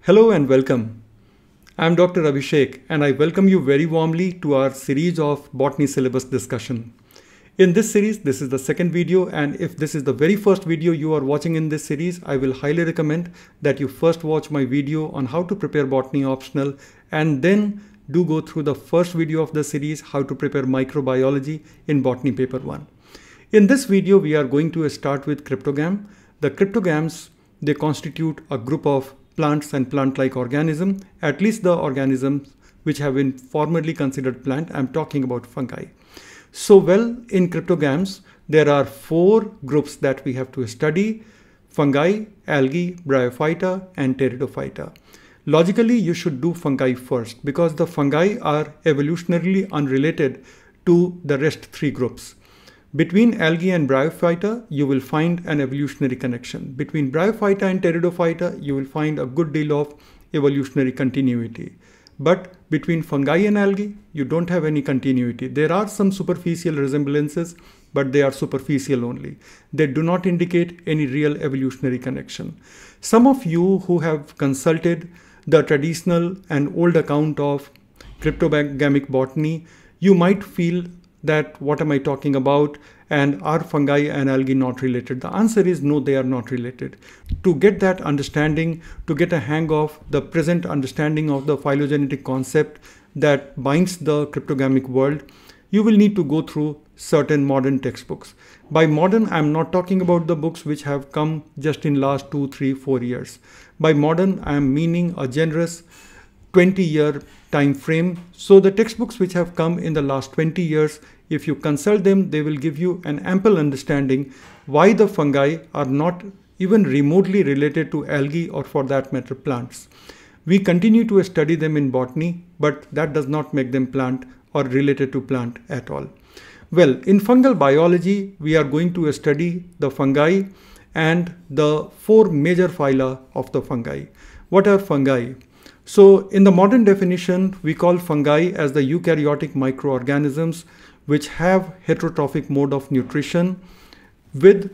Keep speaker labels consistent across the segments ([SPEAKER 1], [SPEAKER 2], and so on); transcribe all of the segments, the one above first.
[SPEAKER 1] Hello and welcome. I'm Dr. Abhishek and I welcome you very warmly to our series of botany syllabus discussion. In this series, this is the second video, and if this is the very first video you are watching in this series, I will highly recommend that you first watch my video on how to prepare botany optional and then do go through the first video of the series, how to prepare microbiology in botany paper 1. In this video, we are going to start with cryptogam. The cryptogams, they constitute a group of plants and plant-like organisms, at least the organisms which have been formerly considered plant. I'm talking about fungi. So in cryptogams, there are 4 groups that we have to study: fungi, algae, bryophyta, and pteridophyta. Logically, you should do fungi first because the fungi are evolutionarily unrelated to the rest 3 groups. Between algae and bryophyta, you will find an evolutionary connection. Between bryophyta and pteridophyta, you will find a good deal of evolutionary continuity. But between fungi and algae, you don't have any continuity. There are some superficial resemblances, but they are superficial only. They do not indicate any real evolutionary connection. Some of you who have consulted the traditional and old account of cryptogamic botany, you might feel that what am I talking about, and are fungi and algae not related? The answer is no, they are not related. To get that understanding, to get a hang of the present understanding of the phylogenetic concept that binds the cryptogamic world, you will need to go through certain modern textbooks. By modern, I'm not talking about the books which have come just in last 2, 3, 4 years. By modern, I am meaning a generous 20-year time frame. So the textbooks which have come in the last 20 years, if you consult them, they will give you an ample understanding why the fungi are not even remotely related to algae or, for that matter, plants. We continue to study them in botany, but that does not make them plant or related to plant at all. Well, in fungal biology, we are going to study the fungi and the 4 major phyla of the fungi. What are fungi? So in the modern definition, we call fungi as the eukaryotic microorganisms which have heterotrophic mode of nutrition with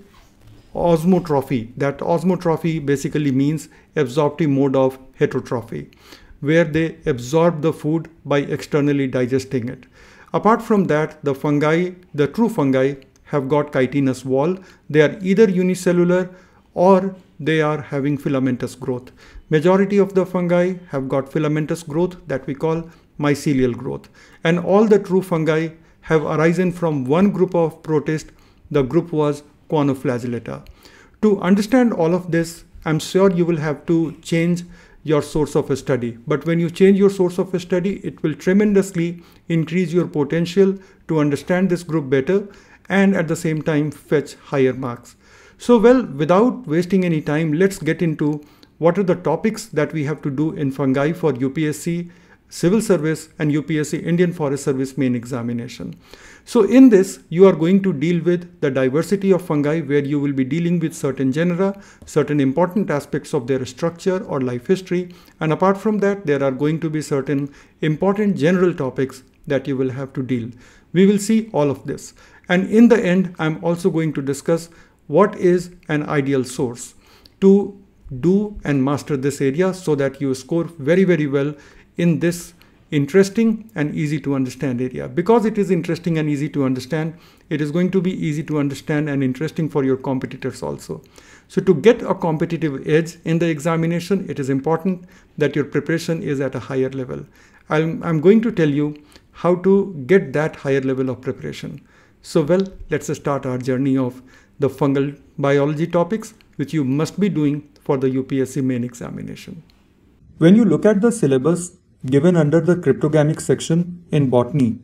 [SPEAKER 1] osmotrophy. That osmotrophy basically means absorptive mode of heterotrophy, where they absorb the food by externally digesting it. Apart from that, the fungi, the true fungi, have got chitinous wall. They are either unicellular or they are having filamentous growth. Majority of the fungi have got filamentous growth that we call mycelial growth. And all the true fungi have arisen from one group of protists. The group was Choanoflagellata. To understand all of this, I'm sure you will have to change your source of study. But when you change your source of study, it will tremendously increase your potential to understand this group better and at the same time fetch higher marks. So without wasting any time, let's get into what are the topics that we have to do in fungi for UPSC Civil Service and UPSC Indian Forest Service main examination. So in this, you are going to deal with the diversity of fungi, where you will be dealing with certain genera, certain important aspects of their structure or life history. And apart from that, there are going to be certain important general topics that you will have to deal. We will see all of this. And in the end, I'm also going to discuss what is an ideal source to do and master this area so that you score very, very well in this interesting and easy to understand area. Because it is interesting and easy to understand, it is going to be easy to understand and interesting for your competitors also. So to get a competitive edge in the examination, it is important that your preparation is at a higher level. I'm going to tell you how to get that higher level of preparation. So let's start our journey of the fungal biology topics, which you must be doing for the UPSC main examination. When you look at the syllabus given under the cryptogamic section in botany,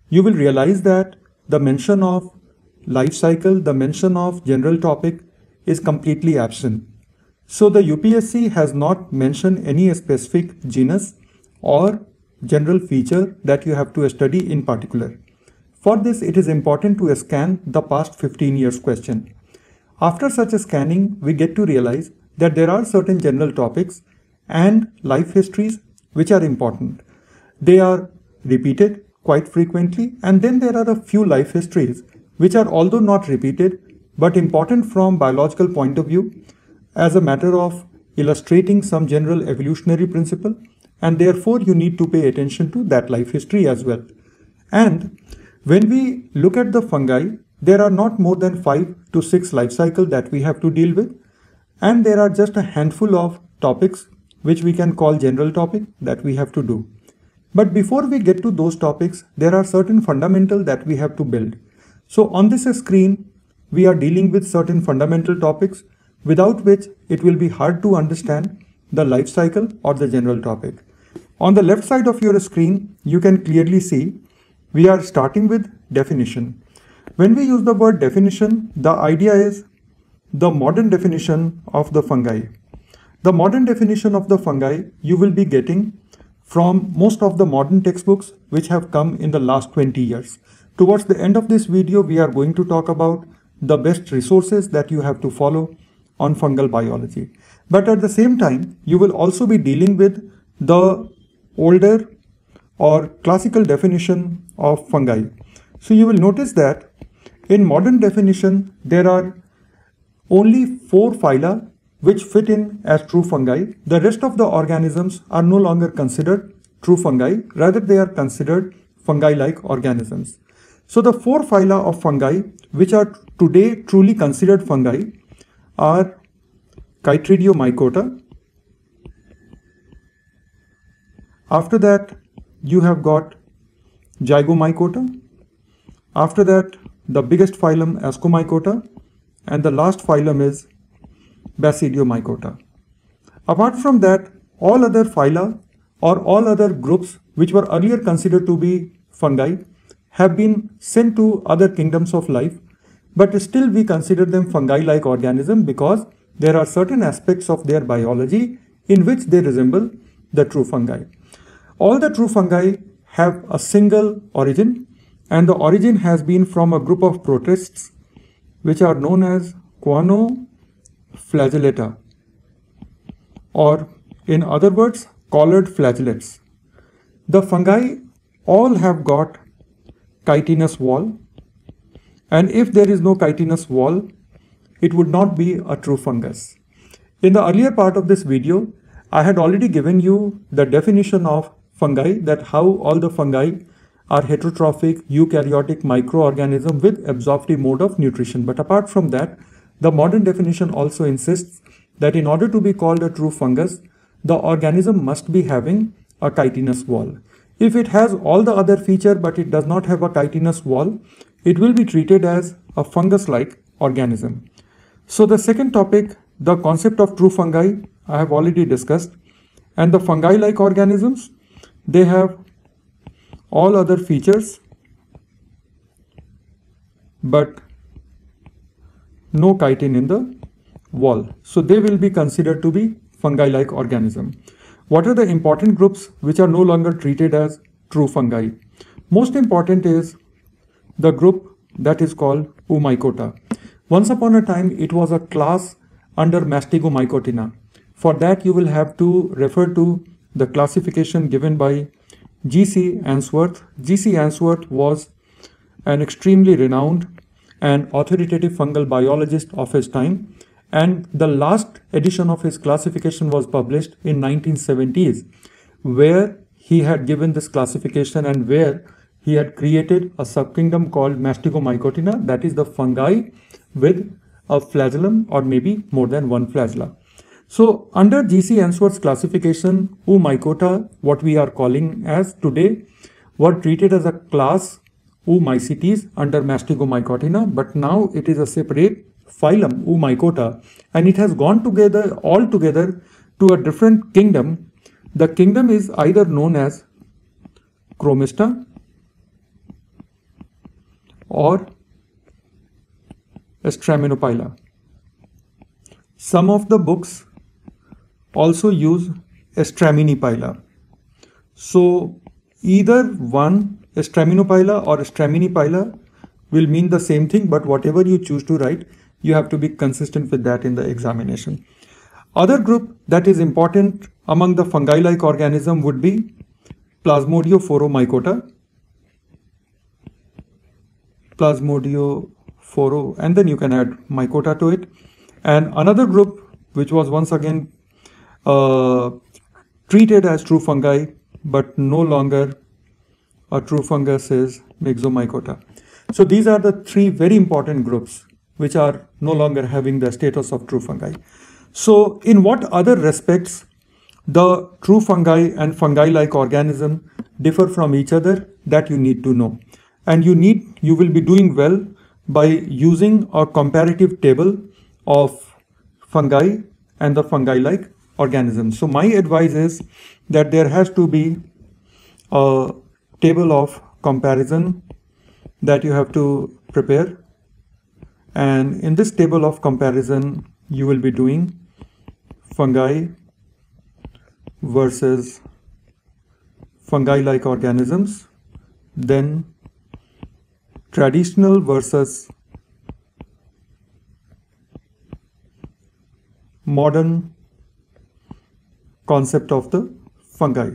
[SPEAKER 1] you will realize that the mention of life cycle, the mention of general topic is completely absent. So the UPSC has not mentioned any specific genus or general feature that you have to study in particular. For this, it is important to scan the past 15 years question. After such a scanning, we get to realize that there are certain general topics and life histories which are important. They are repeated quite frequently, and then there are a few life histories which are, although not repeated, but important from biological point of view as a matter of illustrating some general evolutionary principle, and therefore you need to pay attention to that life history as well. And when we look at the fungi, there are not more than 5 to 6 life cycles that we have to deal with, and there are just a handful of topics which we can call general topic that we have to do. But before we get to those topics, there are certain fundamentals that we have to build. So on this screen, we are dealing with certain fundamental topics without which it will be hard to understand the life cycle or the general topic. On the left side of your screen, you can clearly see we are starting with definition. When we use the word definition, the idea is the modern definition of the fungi. The modern definition of the fungi you will be getting from most of the modern textbooks which have come in the last 20 years. Towards the end of this video, we are going to talk about the best resources that you have to follow on fungal biology. But at the same time, you will also be dealing with the older or classical definition of fungi. So you will notice that in modern definition, there are only 4 phyla which fit in as true fungi. The rest of the organisms are no longer considered true fungi, rather they are considered fungi-like organisms. So the 4 phyla of fungi which are today truly considered fungi are Chytridiomycota. After that, you have got Zygomycota. After that, the biggest phylum Ascomycota, and the last phylum is Basidiomycota. Apart from that, all other phyla or all other groups which were earlier considered to be fungi have been sent to other kingdoms of life, but still we consider them fungi-like organisms because there are certain aspects of their biology in which they resemble the true fungi. All the true fungi have a single origin, and the origin has been from a group of protists which are known as Choanoflagellata, or in other words, collared flagellates. The fungi all have got chitinous wall, and if there is no chitinous wall, it would not be a true fungus. In the earlier part of this video, I had already given you the definition of fungi, that how all the fungi are heterotrophic eukaryotic microorganisms with absorptive mode of nutrition. But apart from that, the modern definition also insists that in order to be called a true fungus, the organism must be having a chitinous wall. If it has all the other features but it does not have a chitinous wall, it will be treated as a fungus-like organism. So the second topic, the concept of true fungi, I have already discussed. And the fungi-like organisms, they have all other features but no chitin in the wall. So they will be considered to be fungi-like organism. What are the important groups which are no longer treated as true fungi? Most important is the group that is called Oomycota. Once upon a time, it was a class under Mastigomycotina. For that, you will have to refer to the classification given by G.C. Ainsworth. G.C. Ainsworth was an extremely renowned and authoritative fungal biologist of his time, and the last edition of his classification was published in 1970s, where he had given this classification and where he had created a subkingdom called Mastigomycotina, that is the fungi with a flagellum or maybe more than one flagella. So under G.C. Ainsworth's classification, Oomycota, what we are calling as today, were treated as a class Oomycetes under Mastigomycotina, but now it is a separate phylum Oomycota, and it has gone together all together to a different kingdom. The kingdom is either known as Chromista or Straminophylla. Some of the books also use Straminiphylla. So either one, Straminophylla or Straminiphylla, will mean the same thing, but whatever you choose to write, you have to be consistent with that in the examination. Other group that is important among the fungi-like organism would be Plasmodiophoromycota. Plasmodiophoro, and then you can add mycota to it. And another group which was once again treated as true fungi, but no longer a true fungus is Myxomycota. So these are the three very important groups which are no longer having the status of true fungi. So in what other respects the true fungi and fungi-like organism differ from each other, that you need to know. And you will be doing well by using a comparative table of fungi and the fungi-like organisms. So my advice is that there has to be a table of comparison that you have to prepare. And in this table of comparison, you will be doing fungi versus fungi-like organisms, then traditional versus modern concept of the fungi.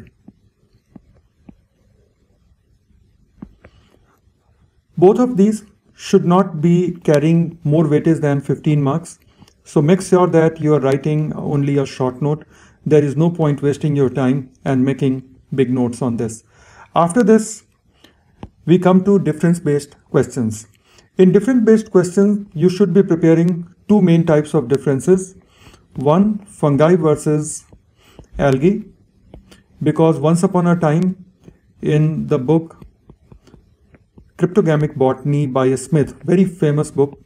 [SPEAKER 1] Both of these should not be carrying more weightage than 15 marks. So make sure that you are writing only a short note. There is no point wasting your time and making big notes on this. After this, we come to difference-based questions. In difference-based questions, you should be preparing two main types of differences. One, fungi versus algae, because once upon a time in the book Cryptogamic Botany by a Smith, very famous book.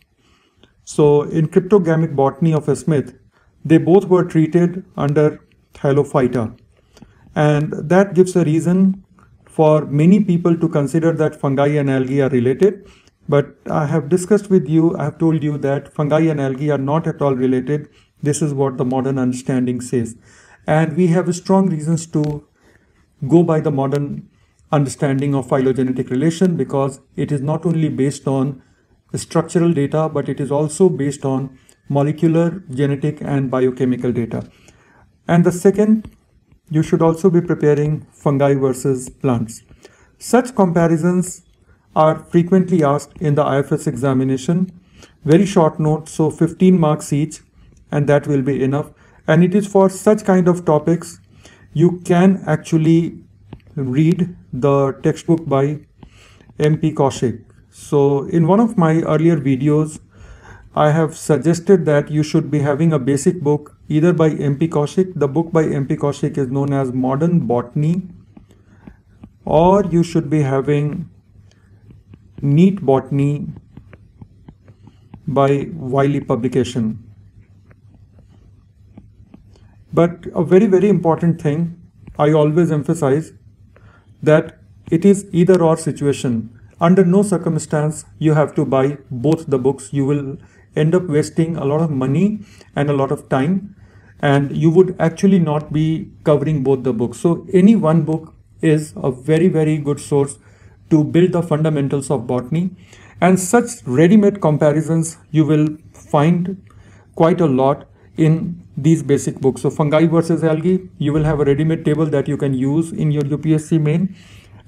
[SPEAKER 1] So in Cryptogamic Botany of a Smith, they both were treated under Thylophyta, and that gives a reason for many people to consider that fungi and algae are related. But I have discussed with you, I have told you that fungi and algae are not at all related. This is what the modern understanding says. And we have strong reasons to go by the modern understanding of phylogenetic relation, because it is not only based on structural data, but it is also based on molecular, genetic, and biochemical data. And the second, you should also be preparing fungi versus plants. Such comparisons are frequently asked in the IFS examination. Very short notes, so 15 marks each, and that will be enough. And it is for such kind of topics you can actually read the textbook by M.P. Kaushik. So in one of my earlier videos, I have suggested that you should be having a basic book either by M.P. Kaushik. The book by M.P. Kaushik is known as Modern Botany, or you should be having Neat Botany by Wiley Publication. But a very, very important thing, I always emphasize that it is either or situation. Under no circumstance you have to buy both the books. You will end up wasting a lot of money and a lot of time, and you would actually not be covering both the books. So any one book is a very, very good source to build the fundamentals of botany, and such ready-made comparisons you will find quite a lot in these basic books. So fungi versus algae, you will have a ready-made table that you can use in your UPSC main,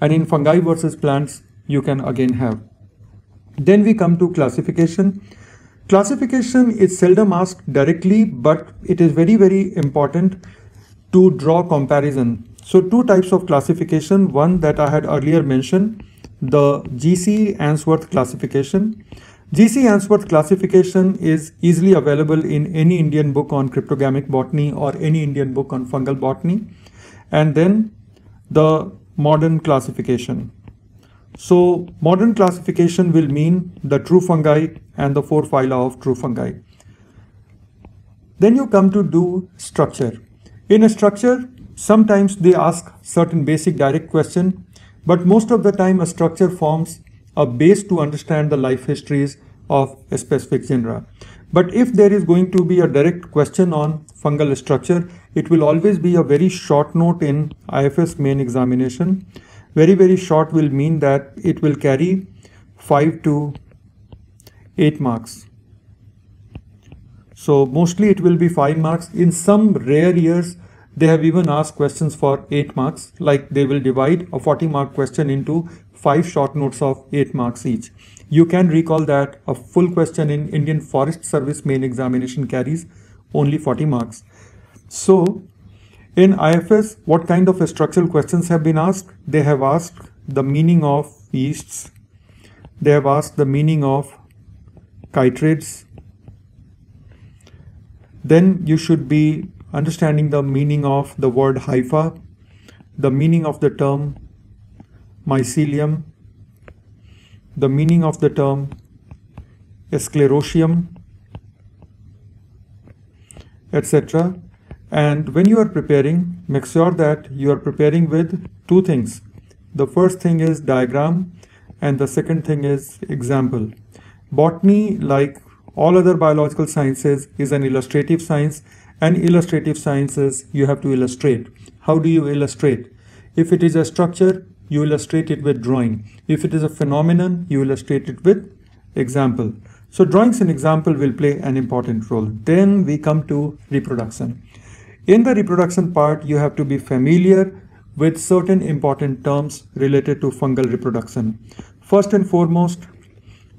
[SPEAKER 1] and in fungi versus plants you can again have. Then we come to classification. Classification is seldom asked directly, but it is very, very important to draw comparison. So two types of classification, one that I had earlier mentioned, the G.C. Ainsworth classification. G.C. Ainsworth classification is easily available in any Indian book on cryptogamic botany or any Indian book on fungal botany. And then the modern classification. So modern classification will mean the true fungi and the 4 phyla of true fungi. Then you come to do structure. In a structure, sometimes they ask certain basic direct question, but most of the time a structure forms a base to understand the life histories of a specific genera. But if there is going to be a direct question on fungal structure, it will always be a very short note in IFS main examination. Very, very short will mean that it will carry 5 to 8 marks. So mostly it will be 5 marks. In some rare years, they have even asked questions for 8 marks, like they will divide a 40-mark question into 5 short notes of 8 marks each. You can recall that a full question in Indian Forest Service main examination carries only 40 marks. So In IFS, what kind of structural questions have been asked? They have asked the meaning of yeasts. They have asked the meaning of chytrids. Then you should be understanding the meaning of the word hypha, the meaning of the term mycelium, the meaning of the term sclerotium, etc. And when you are preparing, make sure that you are preparing with two things. The first thing is diagram and the second thing is example. Botany, like all other biological sciences, is an illustrative science, and illustrative sciences you have to illustrate. How do you illustrate? If it is a structure, you illustrate it with drawing. If it is a phenomenon, you illustrate it with example. So drawings and example will play an important role. Then we come to reproduction. In the reproduction part, you have to be familiar with certain important terms related to fungal reproduction. First and foremost,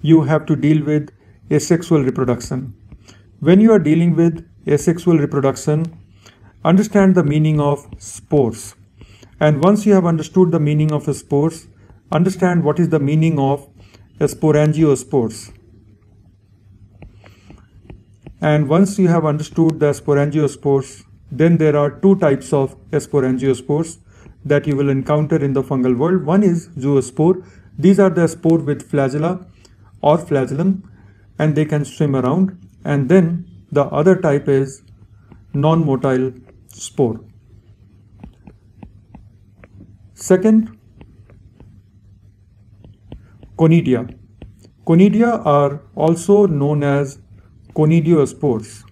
[SPEAKER 1] you have to deal with asexual reproduction. When you are dealing with asexual reproduction, understand the meaning of spores. And once you have understood the meaning of spores, understand what is the meaning of sporangiospores. And once you have understood the sporangiospores, then there are two types of sporangiospores that you will encounter in the fungal world. One is zoospore. These are the spore with flagella or flagellum, and they can swim around. And then the other type is non-motile spore. Second, conidia. Conidia are also known as conidiospores.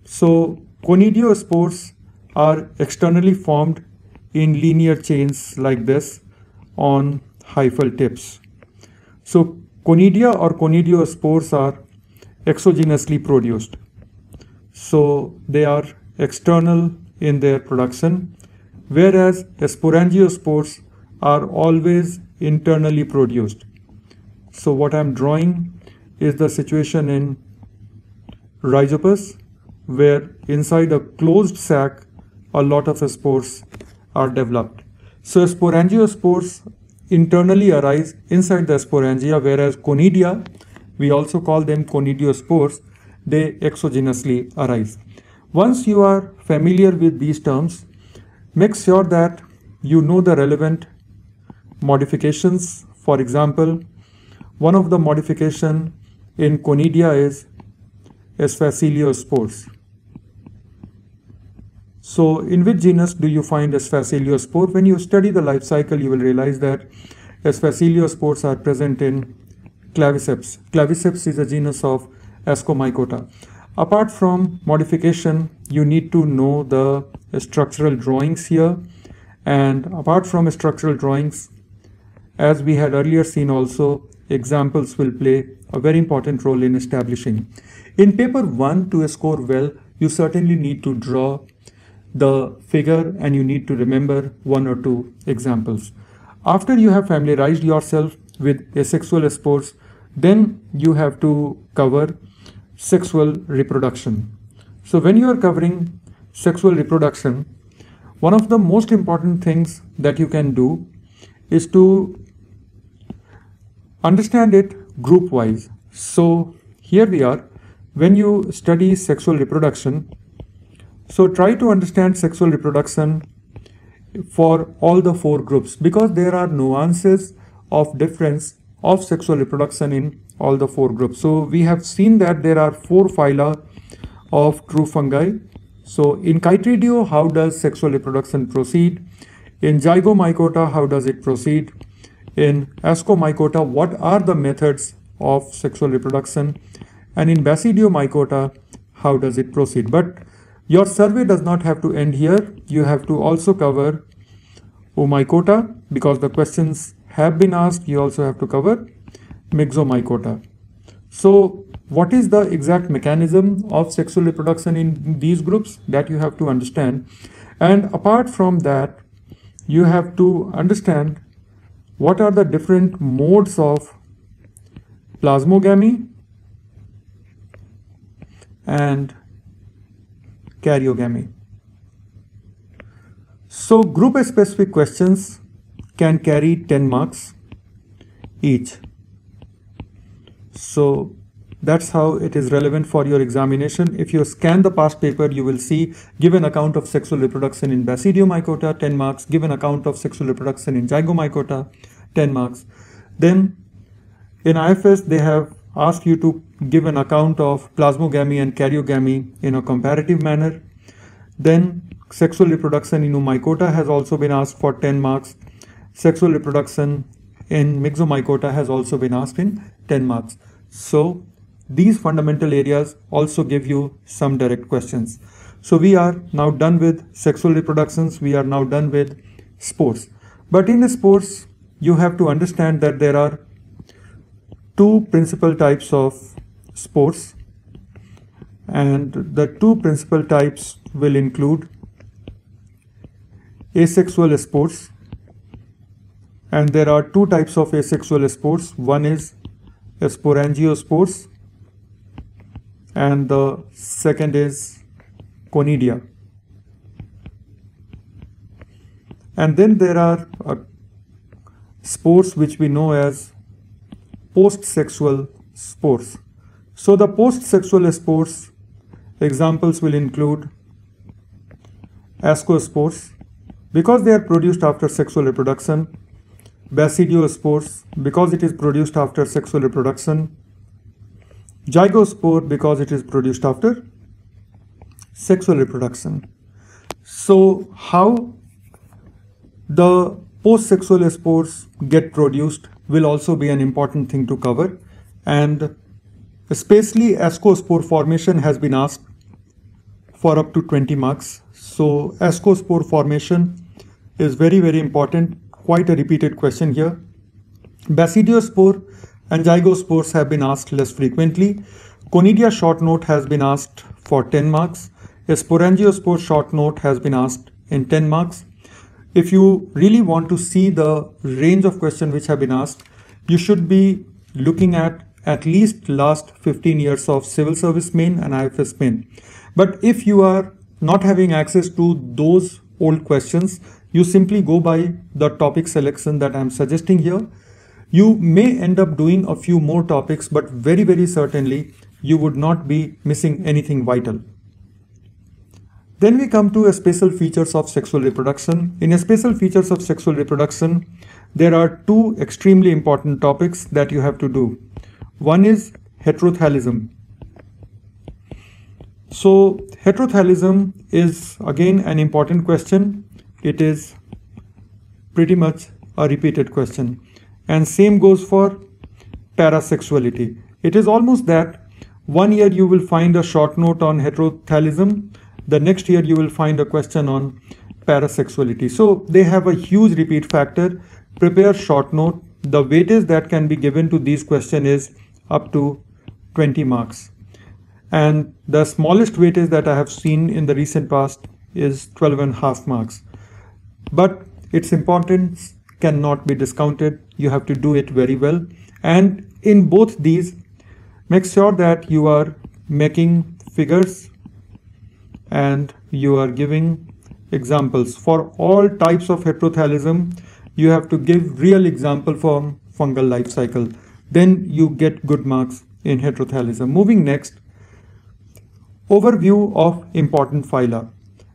[SPEAKER 1] So conidiospores are externally formed in linear chains like this on hyphal tips. So conidia or conidiospores are exogenously produced. So they are external in their production, whereas sporangiospores are always internally produced. So what I'm drawing is the situation in Rhizopus, where inside a closed sac a lot of spores are developed. So sporangiospores internally arise inside the sporangia, whereas conidia, we also call them conidiospores, they exogenously arise. Once you are familiar with these terms, make sure that you know the relevant modifications. For example, one of the modification in conidia is Sphaeciliospores. So in which genus do you find Sphaeciliospore? When you study the life cycle, you will realize that Sphaeciliospores are present in Claviceps. Claviceps is a genus of Ascomycota. Apart from modification, you need to know the structural drawings here. And apart from structural drawings, as we had earlier seen also, examples will play a very important role in establishing. In paper 1, to score well, you certainly need to draw the figure and you need to remember one or two examples. After you have familiarized yourself with asexual spores, then you have to cover sexual reproduction. So when you are covering sexual reproduction, one of the most important things that you can do is to understand it group wise. So here we are, when you study sexual reproduction, so try to understand sexual reproduction for all the four groups, because there are nuances of difference of sexual reproduction in all the four groups. So we have seen that there are 4 phyla of true fungi. So in Chytridio, how does sexual reproduction proceed? In Zygomycota, how does it proceed? In Ascomycota, what are the methods of sexual reproduction? And in Basidiomycota, how does it proceed? But your survey does not have to end here. You have to also cover Oomycota, because the questions have been asked. You also have to cover Myxomycota. So what is the exact mechanism of sexual reproduction in these groups? That you have to understand. And apart from that, you have to understand what are the different modes of plasmogamy and karyogamy. So group specific questions can carry 10 marks each. So that's how it is relevant for your examination. If you scan the past paper, you will see give an account of sexual reproduction in Basidiomycota, 10 marks. Give an account of sexual reproduction in Zygomycota, 10 marks. Then in IFS, they have asked you to give an account of plasmogamy and karyogamy in a comparative manner. Then sexual reproduction in Oomycota has also been asked for 10 marks. Sexual reproduction in Myxomycota has also been asked in 10 marks. So these fundamental areas also give you some direct questions. So we are now done with sexual reproductions. We are now done with sports. But in the sports, you have to understand that there are two principal types of sports. And the two principal types will include asexual sports. And there are two types of asexual sports. One is sporangiosports and the second is conidia. And then there are sports which we know as post-sexual sports. So the post-sexual sports examples will include ascosports because they are produced after sexual reproduction, basidiospores because it is produced after sexual reproduction, zygospore because it is produced after sexual reproduction. So how the post-sexual spores get produced will also be an important thing to cover, and especially ascospore formation has been asked for up to 20 marks. So ascospore formation is very, very important. Quite a repeated question here. Basidiospore and zygospores have been asked less frequently. Conidia short note has been asked for 10 marks. A sporangiospore short note has been asked in 10 marks. If you really want to see the range of questions which have been asked, you should be looking at least last 15 years of civil service main and IFS main. But if you are not having access to those old questions, you simply go by the topic selection that I am suggesting here. You may end up doing a few more topics, but very, very certainly you would not be missing anything vital. Then we come to special features of sexual reproduction. In special features of sexual reproduction, there are two extremely important topics that you have to do. One is heterothalism. So heterothalism is again an important question. It is pretty much a repeated question. And same goes for parasexuality. It is almost that one year you will find a short note on heterothalism. The next year you will find a question on parasexuality. So they have a huge repeat factor. Prepare short note. The weightage that can be given to these questions is up to 20 marks. And the smallest weightage that I have seen in the recent past is 12.5 marks. But its importance cannot be discounted. You have to do it very well. And in both these, make sure that you are making figures and you are giving examples. For all types of heterothalism, you have to give real example from fungal life cycle. Then you get good marks in heterothalism. Moving next, overview of important phyla.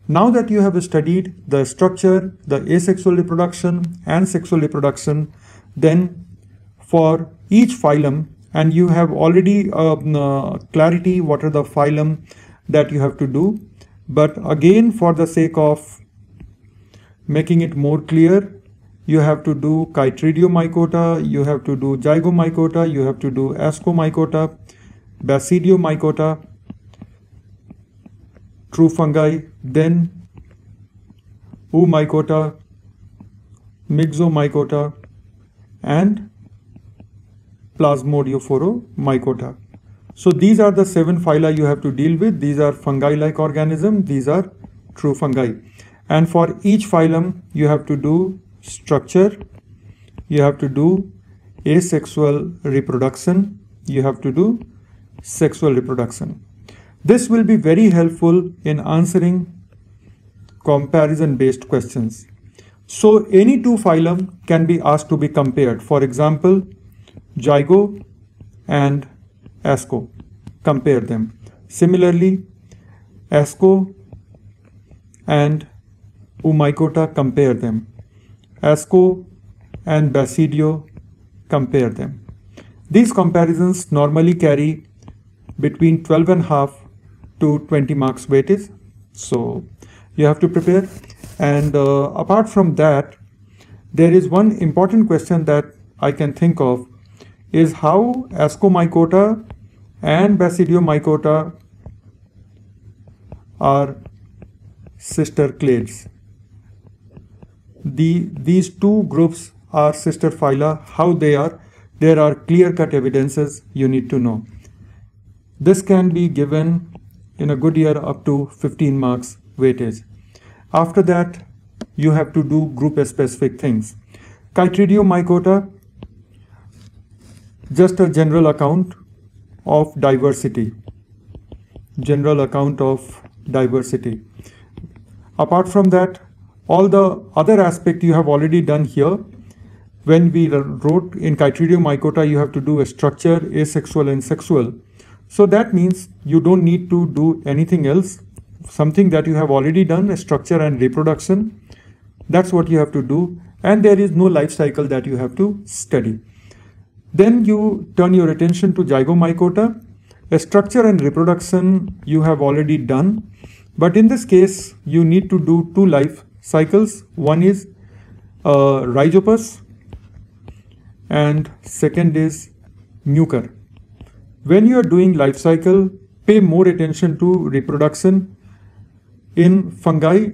[SPEAKER 1] Now that you have studied the structure, the asexual reproduction and sexual reproduction, then for each phylum, and you have already clarity what are the phylum that you have to do. But again, for the sake of making it more clear, you have to do Chytridiomycota, you have to do Zygomycota, you have to do Ascomycota, Basidiomycota, true fungi, then Oomycota, Myxomycota, and Plasmodiophoramycota. So these are the 7 phyla you have to deal with. These are fungi-like organisms. These are true fungi. And for each phylum, you have to do structure, you have to do asexual reproduction, you have to do sexual reproduction. This will be very helpful in answering comparison based questions. So any two phylum can be asked to be compared. For example, Zygo and Asco, compare them. Similarly, Asco and Oomycota, compare them. Asco and Basidio, compare them. These comparisons normally carry between 12.5 to 20 marks weightage. So you have to prepare. And apart from that, there is one important question that I can think of is how Ascomycota and Basidiomycota are sister clades. These two groups are sister phyla. How they are, there are clear-cut evidences you need to know. This can be given in a good year up to 15 marks weightage. After that, you have to do group-specific things. Chytridiomycota, just a general account of diversity. General account of diversity. Apart from that, all the other aspect you have already done here. When we wrote in Chytridiomycota, you have to do a structure, asexual and sexual. So that means you don't need to do anything else. Something that you have already done, a structure and reproduction. That's what you have to do. And there is no life cycle that you have to study. Then you turn your attention to Zygomycota. A structure and reproduction you have already done. But in this case, you need to do two life cycles. One is Rhizopus and second is Mucor. When you are doing life cycle, pay more attention to reproduction. In fungi,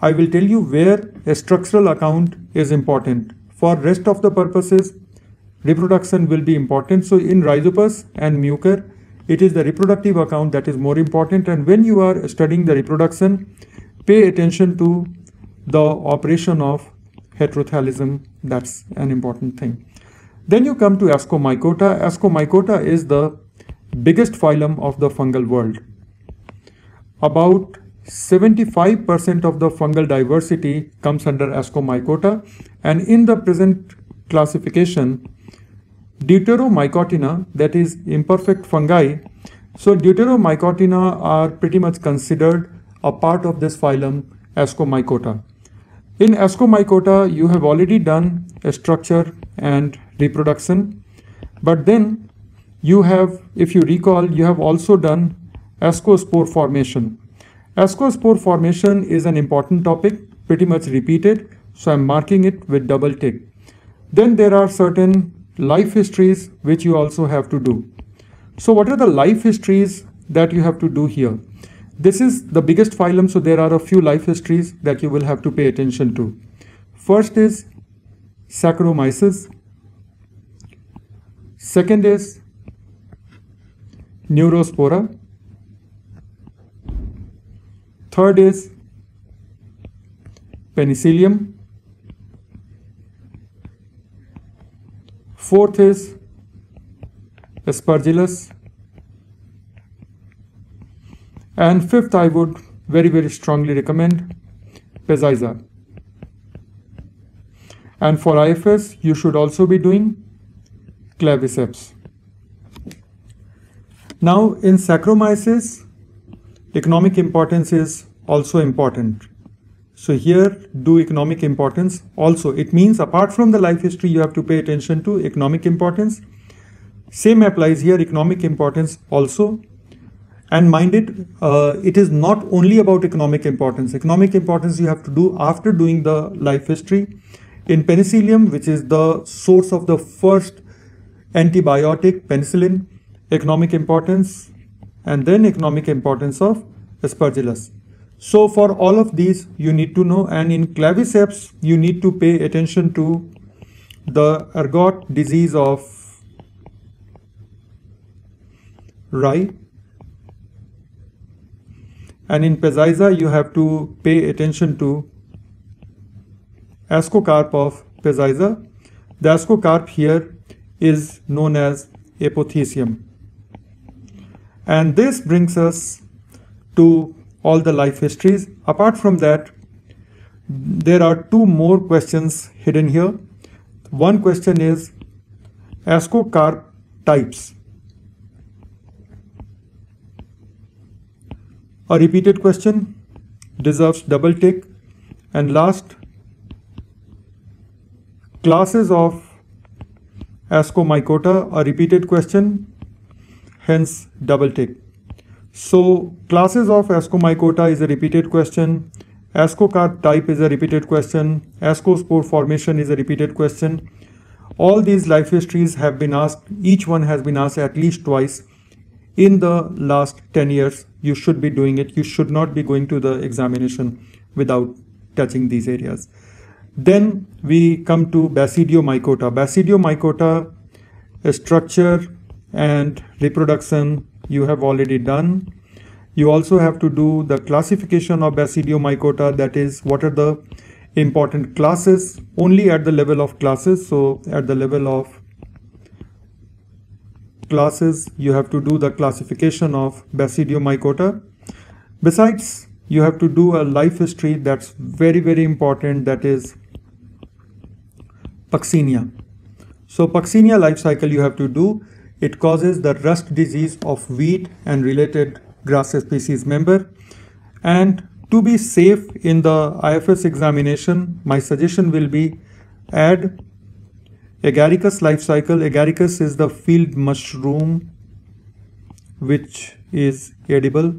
[SPEAKER 1] I will tell you where a structural account is important. For rest of the purposes, reproduction will be important. So in Rhizopus and Mucor, it is the reproductive account that is more important. And when you are studying the reproduction, pay attention to the operation of heterothallism. That's an important thing. Then you come to Ascomycota. Ascomycota is the biggest phylum of the fungal world. About 75% of the fungal diversity comes under Ascomycota, and in the present classification, Deuteromycotina, that is imperfect fungi. So Deuteromycotina are pretty much considered a part of this phylum Ascomycota. In Ascomycota, you have already done a structure and reproduction, but then you have, if you recall, you have also done ascospore formation. Ascospore formation is an important topic, pretty much repeated, so I'm marking it with double tick. Then there are certain life histories which you also have to do. So what are the life histories that you have to do here? This is the biggest phylum, so there are a few life histories that you will have to pay attention to. First is Saccharomyces. Second is Neurospora. Third is Penicillium. Fourth is Aspergillus. And fifth, I would very strongly recommend Peziza. And for IFS, you should also be doing Claviceps. Now in Saccharomyces, economic importance is also important. So here do economic importance also. It means apart from the life history, you have to pay attention to economic importance. Same applies here, economic importance also. And mind it, it is not only about economic importance. Economic importance you have to do after doing the life history. In Penicillium, which is the source of the first antibiotic, penicillin, economic importance, and then economic importance of Aspergillus. So for all of these, you need to know, and in Claviceps, you need to pay attention to the ergot disease of rye. And in Peziza, you have to pay attention to ascocarp of Peziza. The ascocarp here is known as apothecium. And this brings us to all the life histories. Apart from that, there are two more questions hidden here. One question is ascocarp types. A repeated question, deserves double tick. And last, classes of Ascomycota, a repeated question, hence double tick. So classes of Ascomycota is a repeated question, ascocarp type is a repeated question, ascospore formation is a repeated question. All these life histories have been asked, each one has been asked at least twice in the last 10 years. You should be doing it. You should not be going to the examination without touching these areas. Then we come to Basidiomycota. Basidiomycota, structure and reproduction you have already done. You also have to do the classification of Basidiomycota, that is, what are the important classes, only at the level of classes. So at the level of classes, you have to do the classification of Basidiomycota. Besides, you have to do a life history that's very, very important, that is Puccinia. So Puccinia life cycle you have to do. It causes the rust disease of wheat and related grass species member. And to be safe in the IFS examination, my suggestion will be add Agaricus life cycle. Agaricus is the field mushroom which is edible.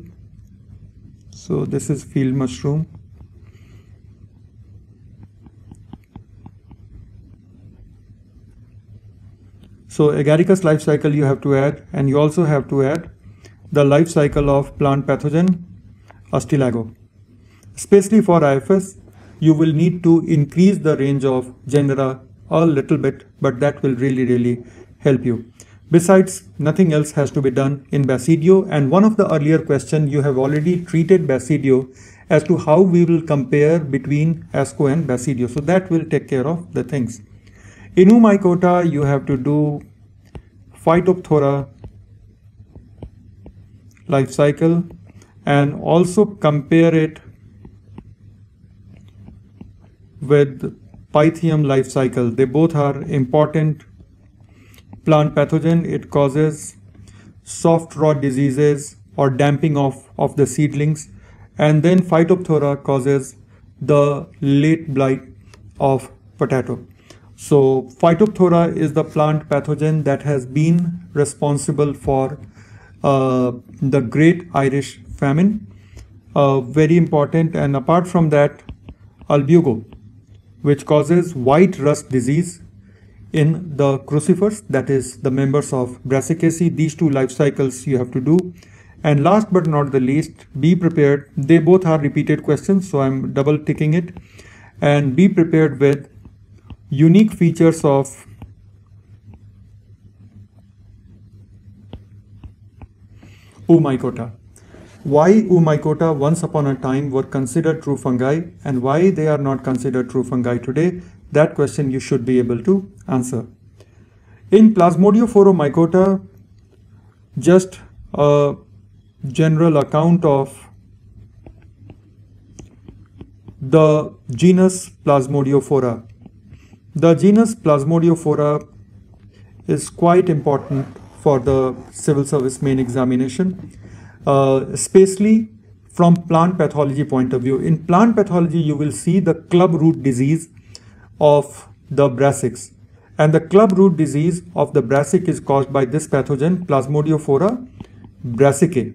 [SPEAKER 1] So this is field mushroom. So Agaricus life cycle you have to add, and you also have to add the life cycle of plant pathogen Astilago. Especially for IFS, you will need to increase the range of genera a little bit, but that will really help you. Besides, nothing else has to be done in Basidio. And one of the earlier questions, you have already treated Basidio as to how we will compare between Asco and Basidio. So that will take care of the things. Inumycota, you have to do Phytophthora life cycle and also compare it with Pythium life cycle. They both are important plant pathogen. It causes soft rot diseases or damping of the seedlings, and then Phytophthora causes the late blight of potato. So Phytophthora is the plant pathogen that has been responsible for the Great Irish Famine, very important. And apart from that, Albugo, which causes white rust disease in the crucifers, that is the members of Brassicaceae. These two life cycles you have to do. And last but not the least, be prepared. They both are repeated questions, so I'm double ticking it. And be prepared with unique features of Oomycota. Why Oomycota once upon a time were considered true fungi and why they are not considered true fungi today, that question you should be able to answer. In Plasmodiophoromycota, just a general account of the genus Plasmodiophora. The genus Plasmodiophora is quite important for the civil service main examination, especially from plant pathology point of view. In plant pathology, you will see the club root disease of the brassics, and the club root disease of the brassic is caused by this pathogen Plasmodiophora brassicae,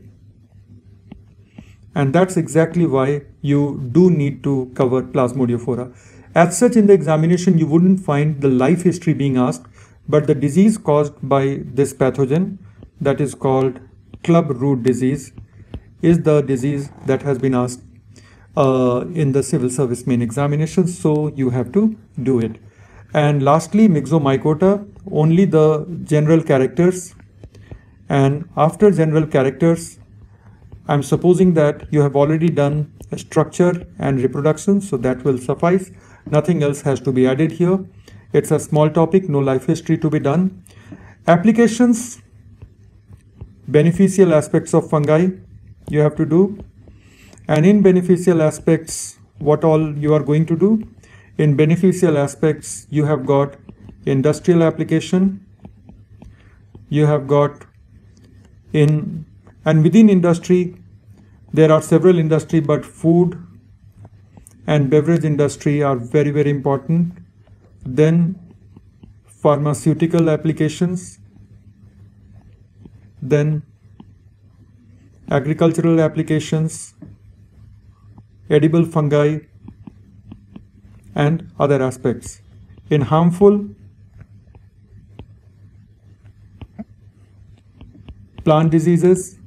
[SPEAKER 1] and that's exactly why you do need to cover Plasmodiophora. As such, in the examination you wouldn't find the life history being asked, but the disease caused by this pathogen, that is called club root disease, is the disease that has been asked in the civil service main examination, so you have to do it. And lastly, Myxomycota, only the general characters, and after general characters, I'm supposing that you have already done a structure and reproduction, so that will suffice. Nothing else has to be added here. It's a small topic, no life history to be done. Applications, beneficial aspects of fungi you have to do, And in beneficial aspects, what all you are going to do? In beneficial aspects, you have got industrial application, you have got and within industry, there are several industry, but food and beverage industry are very, very important. Then pharmaceutical applications, then agricultural applications, edible fungi, and other aspects. In harmful, plant diseases,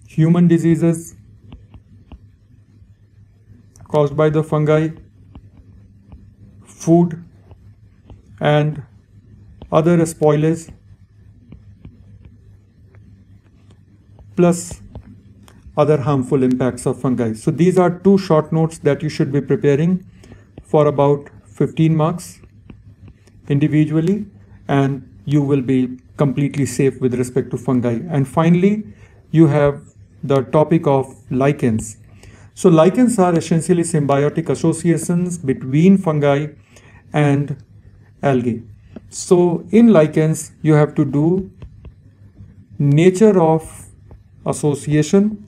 [SPEAKER 1] human diseases caused by the fungi, food and other spoilage, plus other harmful impacts of fungi. So these are two short notes that you should be preparing for about 15 marks individually, and you will be completely safe with respect to fungi. And finally, you have the topic of lichens. So lichens are essentially symbiotic associations between fungi and algae. So in lichens, you have to do nature of association.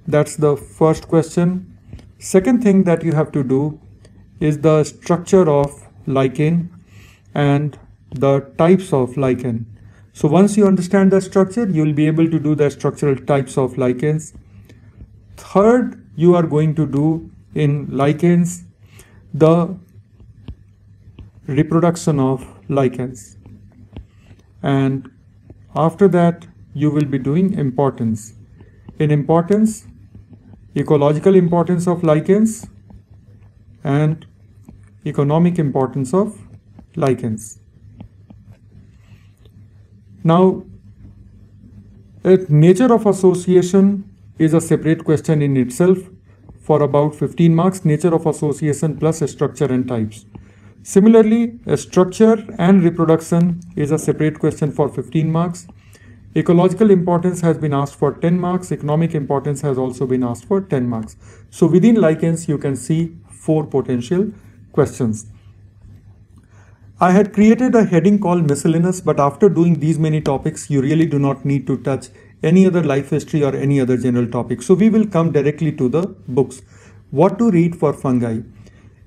[SPEAKER 1] That's the first question. Second thing that you have to do is the structure of lichen and the types of lichen. So once you understand the structure, you will be able to do the structural types of lichens. Third, you are going to do in lichens the reproduction of lichens. And after that, you will be doing importance. In importance, ecological importance of lichens and economic importance of lichens. Now, nature of association is a separate question in itself for about 15 marks, nature of association plus structure and types. Similarly, structure and reproduction is a separate question for 15 marks. Ecological importance has been asked for 10 marks. Economic importance has also been asked for 10 marks. So within lichens, you can see 4 potential questions. I had created a heading called miscellaneous, but after doing these many topics, you really do not need to touch any other life history or any other general topic. So we will come directly to the books. What to read for fungi?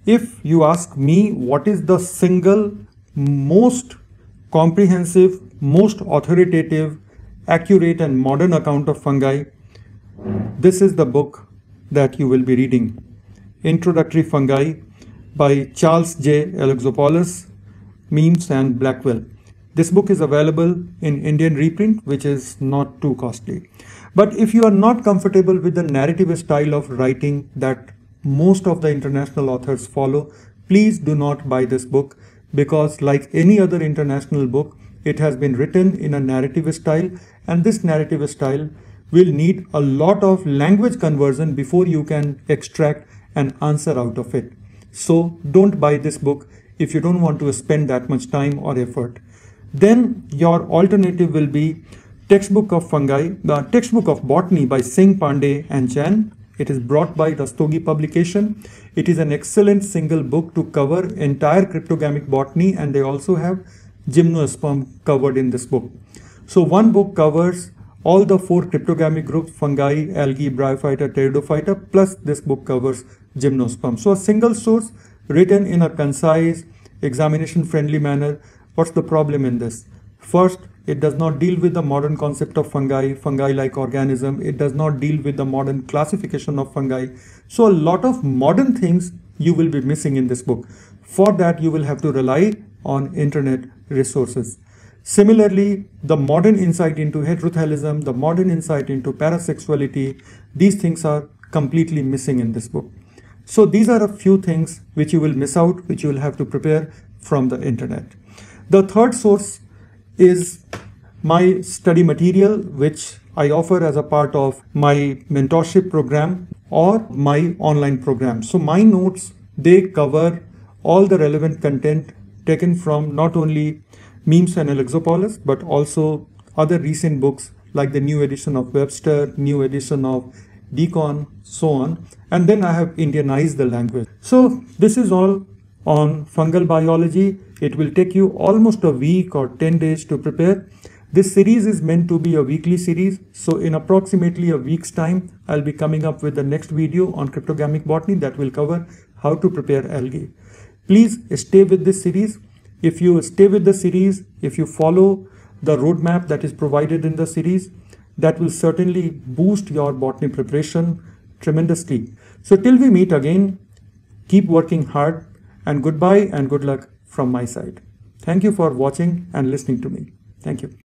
[SPEAKER 1] If you ask me what is the single most comprehensive, most authoritative, accurate and modern account of fungi, this is the book that you will be reading. Introductory Fungi by Charles J. Alexopoulos, Meems and Blackwell. This book is available in Indian reprint, which is not too costly. But if you are not comfortable with the narrative style of writing that most of the international authors follow, please do not buy this book, because like any other international book, it has been written in a narrative style, and this narrative style will need a lot of language conversion before you can extract an answer out of it. So don't buy this book if you don't want to spend that much time or effort. Then your alternative will be Textbook of Fungi, the Textbook of Botany by Singh, Pandey and Chan. It is brought by Rastogi publication. It is an excellent single book to cover entire cryptogamic botany, and they also have gymnosperm covered in this book. So one book covers all the 4 cryptogamic groups: fungi, algae, bryophyta, pteridophyta, plus this book covers gymnosperm. So a single source written in a concise, examination friendly manner. What's the problem in this? First, it does not deal with the modern concept of fungi, fungi-like organism. It does not deal with the modern classification of fungi. So a lot of modern things you will be missing in this book. For that, you will have to rely on internet resources. Similarly, the modern insight into heterothallism, the modern insight into parasexuality, these things are completely missing in this book. So these are a few things which you will miss out, which you will have to prepare from the internet. The third source is my study material, which I offer as a part of my mentorship program or my online program. So my notes, they cover all the relevant content taken from not only Meems and Alexopoulos, but also other recent books like the new edition of Webster, new edition of Deacon, so on. And then I have Indianized the language. So this is all on fungal biology. It will take you almost a week or 10 days to prepare. This series is meant to be a weekly series. So in approximately a week's time, I'll be coming up with the next video on cryptogamic botany that will cover how to prepare algae. Please stay with this series. If you stay with the series, if you follow the roadmap that is provided in the series, that will certainly boost your botany preparation tremendously. So till we meet again, keep working hard, and goodbye and good luck from my side. Thank you for watching and listening to me. Thank you.